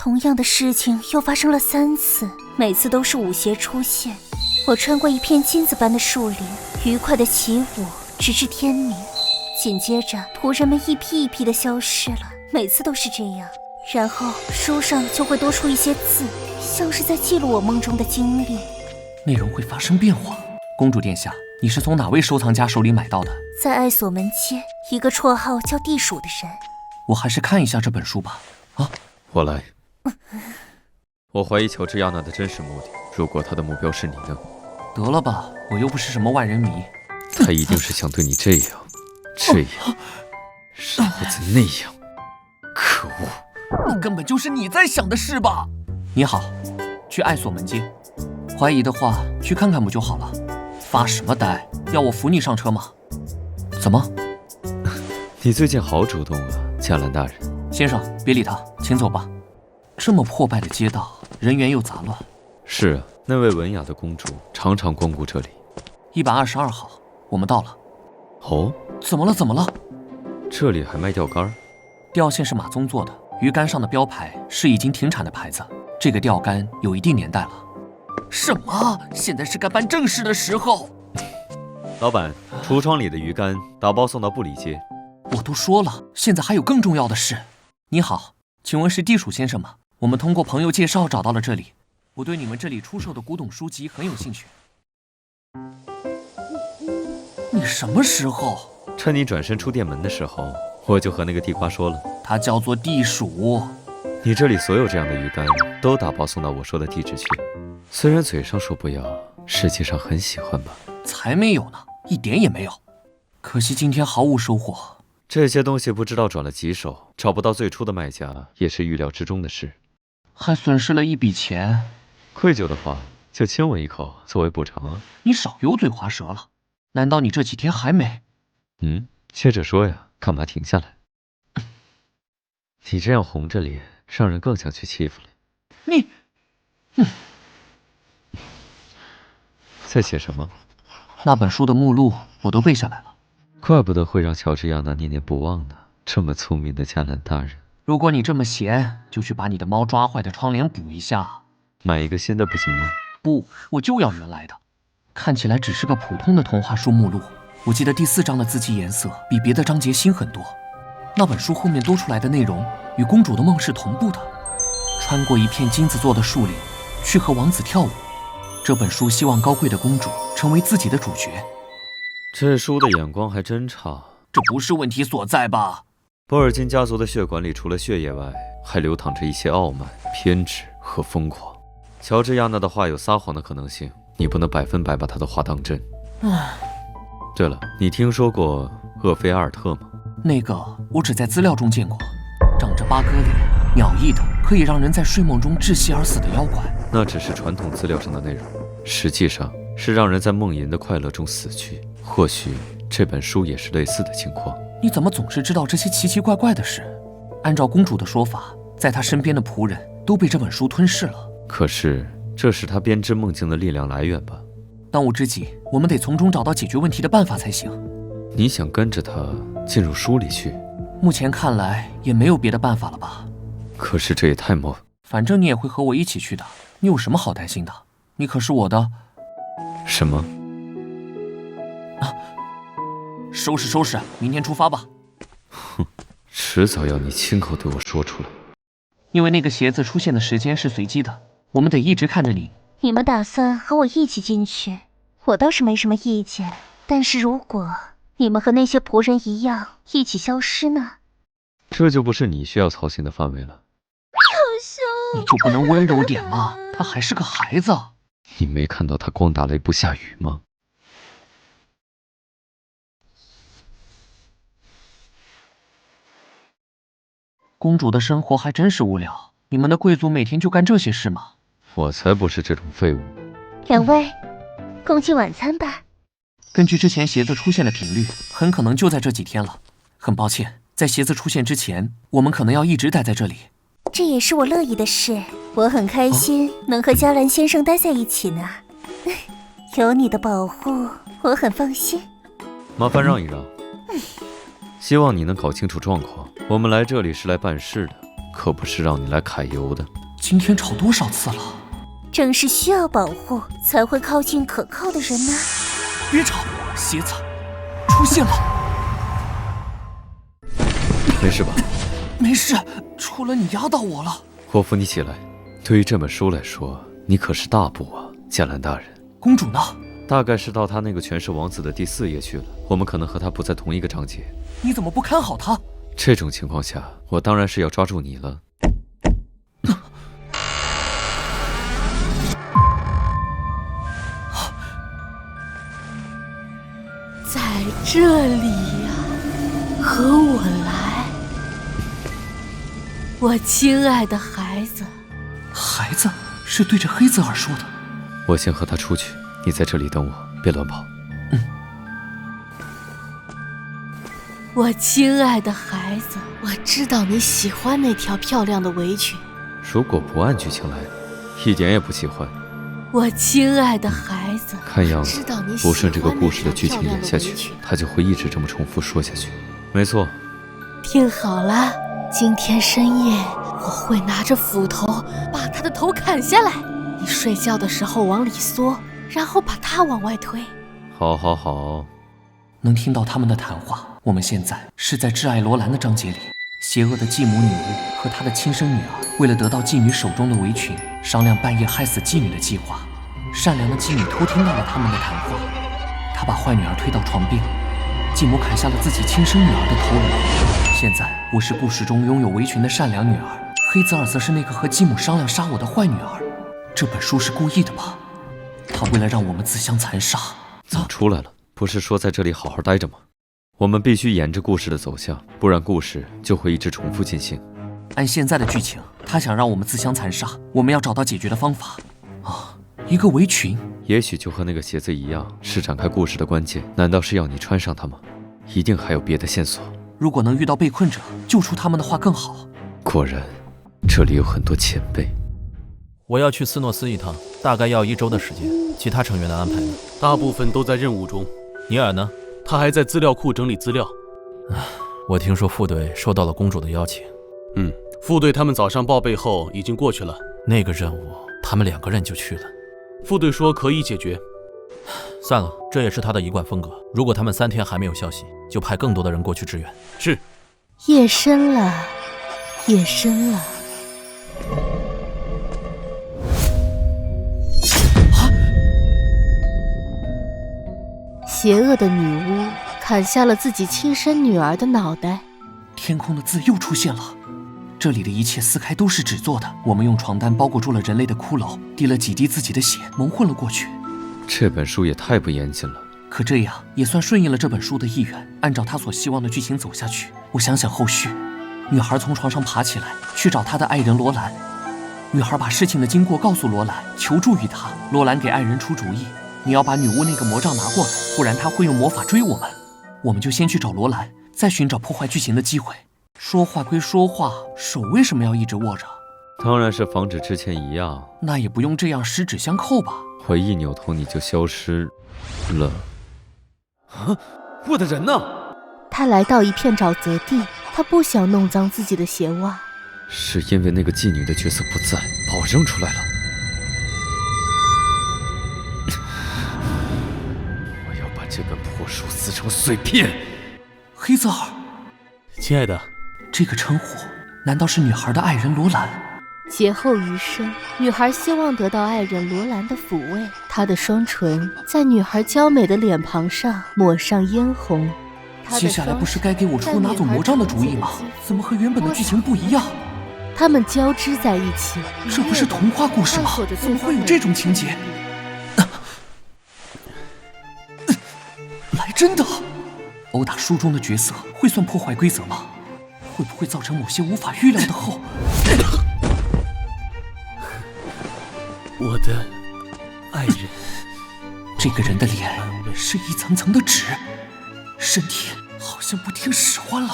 同样的事情又发生了3次，每次都是舞鞋出现。我穿过一片金子般的树林，愉快的起舞，直至天明。紧接着，仆人们一批一批的消失了，每次都是这样。然后书上就会多出一些字，像是在记录我梦中的经历。内容会发生变化。公主殿下，你是从哪位收藏家手里买到的？在爱锁门街，一个绰号叫地鼠的人。我还是看一下这本书吧。啊，我来。我怀疑乔治亚娜的真实目的，如果她的目标是你呢？得了吧，我又不是什么万人迷。她一定是想对你这样，然后再那样。可恶！那根本就是你在想的事吧？你好，去爱锁门街。怀疑的话，去看看不就好了？发什么呆？要我扶你上车吗？怎么？你最近好主动啊，加兰大人。先生，别理他，请走吧。这么破败的街道，人员又杂乱。是啊，那位文雅的公主常常光顾这里。122号，我们到了。哦，怎么了？怎么了？这里还卖钓竿？钓线是马鬃做的，鱼竿上的标牌是已经停产的牌子。这个钓竿有一定年代了。什么？现在是该办正事的时候。老板，橱窗里的鱼竿打包送到布里街。我都说了，现在还有更重要的事。你好，请问是地鼠先生吗？我们通过朋友介绍找到了这里，我对你们这里出售的古董书籍很有兴趣。你什么时候？趁你转身出店门的时候，我就和那个地瓜说了，他叫做地鼠。你这里所有这样的鱼竿都打包送到我说的地址去。虽然嘴上说不要，实际上很喜欢吧？才没有呢，一点也没有。可惜今天毫无收获。这些东西不知道转了几手，找不到最初的卖家也是预料之中的事。还损失了一笔钱。愧疚的话就亲我一口作为补偿啊。你少油嘴滑舌了。难道你这几天还没？接着说呀，干嘛停下来？你这样红着脸，让人更想去欺负你。在写什么？那本书的目录我都背下来了。怪不得会让乔治亚娜念念不忘呢，这么聪明的加兰大人。如果你这么闲，就去把你的猫抓坏的窗帘补一下。买一个新的不行吗？不，我就要原来的。看起来只是个普通的童话书目录。我记得第4章的字迹颜色比别的章节新很多。那本书后面多出来的内容与公主的梦是同步的。穿过一片金子做的树林，去和王子跳舞。这本书希望高贵的公主成为自己的主角。这书的眼光还真差。这不是问题所在吧？波尔金家族的血管里除了血液外，还流淌着一些傲慢、偏执和疯狂。乔治亚娜的话有撒谎的可能性，你不能100%把她的话当真。对了，你听说过厄菲阿尔特吗？那个我只在资料中见过，长着8个脸、鸟翼的，可以让人在睡梦中窒息而死的妖怪。那只是传统资料上的内容，实际上是让人在梦淫的快乐中死去。或许这本书也是类似的情况。你怎么总是知道这些奇奇怪怪的事？按照公主的说法，在她身边的仆人都被这本书吞噬了。可是这是她编织梦境的力量来源吧？当务之急，我们得从中找到解决问题的办法才行。你想跟着她进入书里去？目前看来也没有别的办法了吧？可是这也太猛。反正你也会和我一起去的，你有什么好担心的？你可是我的……什么？收拾收拾，明天出发吧。哼，迟早要你亲口对我说出来。因为那个鞋子出现的时间是随机的，我们得一直看着你。你们打算和我一起进去，我倒是没什么意见。但是如果你们和那些仆人一样一起消失呢？这就不是你需要操心的范围了。好凶！你就不能温柔点吗？他还是个孩子。你没看到他光打雷不下雨吗？公主的生活还真是无聊，你们的贵族每天就干这些事吗？我才不是这种废物。两位，共进晚餐吧。根据之前鞋子出现的频率，很可能就在这几天了。很抱歉，在鞋子出现之前，我们可能要一直待在这里。这也是我乐意的事，我很开心能和加兰先生待在一起呢。有你的保护，我很放心。麻烦让一让。希望你能搞清楚状况。我们来这里是来办事的，可不是让你来揩油的。今天吵多少次了？正是需要保护，才会靠近可靠的人呢。别吵，鞋子出现了。没事吧？没事，除了你压到我了。我扶你起来。对于这本书来说，你可是大部啊，贾兰大人。公主呢？大概是到他那个权势王子的第4页去了。我们可能和他不在同一个章节。你怎么不看好他？这种情况下，我当然是要抓住你了。在这里呀，和我来，我亲爱的孩子。孩子是对着黑泽尔说的。我先和他出去，你在这里等我，别乱跑。我亲爱的孩子，我知道你喜欢那条漂亮的围裙。如果不按剧情来，一点也不喜欢。我亲爱的孩子，看样子知道你喜欢不顺这个故事的剧情那条漂亮演下去围裙，他就会一直这么重复说下去。没错，听好了，今天深夜我会拿着斧头把他的头砍下来。你睡觉的时候往里缩，然后把他往外推。好，好，好。能听到他们的谈话。我们现在是在挚爱罗兰的章节里，邪恶的继母女巫和她的亲生女儿为了得到妓女手中的围裙，商量半夜害死妓女的计划。善良的妓女偷听到了他们的谈话，她把坏女儿推到床边，继母砍下了自己亲生女儿的头颅。现在我是故事中拥有围裙的善良女儿，黑泽尔则是那个和继母商量杀我的坏女儿。这本书是故意的吧？他为了让我们自相残杀。怎么出来了？不是说在这里好好待着吗？我们必须沿着故事的走向，不然故事就会一直重复进行。按现在的剧情，他想让我们自相残杀，我们要找到解决的方法。啊，一个围裙，也许就和那个鞋子一样，是展开故事的关键。难道是要你穿上它吗？一定还有别的线索。如果能遇到被困者，救出他们的话更好。果然，这里有很多前辈。我要去斯诺斯一趟，大概要1周的时间。其他成员的安排呢？大部分都在任务中。尼尔呢？他还在资料库整理资料。我听说副队收到了公主的邀请。副队他们早上报备后已经过去了。那个任务，他们2个人就去了。副队说可以解决。算了，这也是他的一贯风格。如果他们3天还没有消息，就派更多的人过去支援。是。夜深了，夜深了。邪恶的女巫砍下了自己亲生女儿的脑袋。天空的字又出现了，这里的一切撕开都是纸做的。我们用床单包裹住了人类的骷髅，滴了几滴自己的血，蒙混了过去。这本书也太不严谨了。可这样也算顺应了这本书的意愿，按照他所希望的剧情走下去。我想想后续，女孩从床上爬起来，去找她的爱人罗兰。女孩把事情的经过告诉罗兰，求助于他。罗兰给爱人出主意，你要把女巫那个魔杖拿过来，不然她会用魔法追我们。我们就先去找罗兰，再寻找破坏剧情的机会。说话归说话，手为什么要一直握着？当然是防止之前一样。那也不用这样十指相扣吧？我一扭头你就消失了。啊，我的人呢？他来到一片沼泽地，他不想弄脏自己的鞋袜。是因为那个妓女的角色不在，把我扔出来了。我要把这本破书撕成碎片。黑泽尔，亲爱的，这个称呼难道是女孩的爱人罗兰？劫后余生，女孩希望得到爱人罗兰的抚慰，她的双唇在女孩娇美的脸庞上抹上嫣红。接下来不是该给我出拿走魔杖的主意吗？怎么和原本的剧情不一样？他们交织在一起，这不是童话故事吗？怎么会有这种情节？来真的！殴打书中的角色会算破坏规则吗？会不会造成某些无法预料的后？我的爱人。这个人的脸是一层层的纸，身体好像不听使唤了。